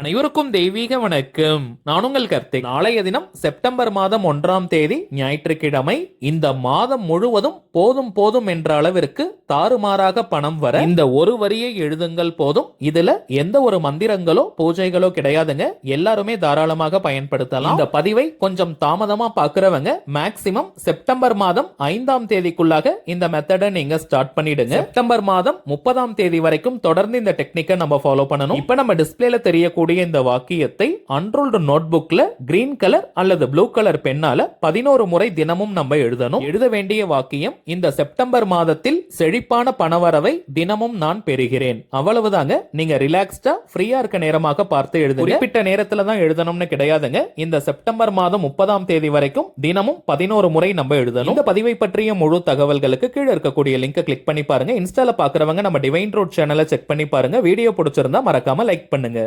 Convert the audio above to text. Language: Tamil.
அனைவருக்கும் தெய்வீக வணக்கம். நான் உங்கள் கார்த்திக். நாளைய தினம் செப்டம்பர் மாதம் 1ஆம் தேதி ஞாயிற்றுக்கிழமை. இந்த மாதம் முழுவதும் போதும் போதும் என்ற அளவிற்கு தாறுமாறாக பணம் வர இந்த ஒரு வரியை எழுதுங்கள் போதும். இதுல எந்த ஒரு மந்திரங்களோ பூஜைகளோ கிடையாதுங்க. எல்லாருமே தாராளமாக பயன்படுத்தலாம். இந்த பதிவை கொஞ்சம் தாமதமா பாக்குறவங்க மேக்சிமம் செப்டம்பர் மாதம் 5ஆம் தேதிக்குள்ளாக இந்த மெத்தடை நீங்க ஸ்டார்ட் பண்ணிடுங்க. செப்டம்பர் மாதம் 30ஆம் தேதி வரைக்கும் தொடர்ந்து இந்த டெக்னிக்கை நம்ம ஃபாலோ பண்ணணும். இப்ப நம்ம டிஸ்பிளேல தெரியக்கூடிய இந்த வாக்கியத்தை அன்ரூல்டு நோட்புக்ல கிரீன் கலர் அல்லது ப்ளூ கலர் பெண்ணால 11 முறை தினமும் நம்ம எழுதணும். எழுத வேண்டிய வாக்கியம்: இந்த செப்டம்பர் மாதத்தில் செழிப்பான பணவரவை தினமும் நான் பெறுகிறேன். அவ்வளவுதாங்க. நீங்க ரிலாக்ஸ்டா ஃப்ரீயா இருக்க நேரமாக பார்த்து எழுதுங்க. குறிப்பிட்ட நேரத்துல தான் எழுதணும்னு கிடையாதுங்க. இந்த செப்டம்பர் மாதம் 30ஆம் தேதி வரைக்கும் தினமும் 11 முறை நம்ம எழுதணும். இந்த பதிவை பற்றிய முழு தகவல்களுக்கு கீழே இருக்கக்கூடிய லிங்கை கிளிக் பண்ணி பாருங்க. இன்ஸ்டால பாக்குறவங்க நம்ம டிவைன் ரோட் சேனலை செக் பண்ணி பாருங்க. வீடியோ பிடிச்சிருந்தா மறக்காம லைக் பண்ணுங்க.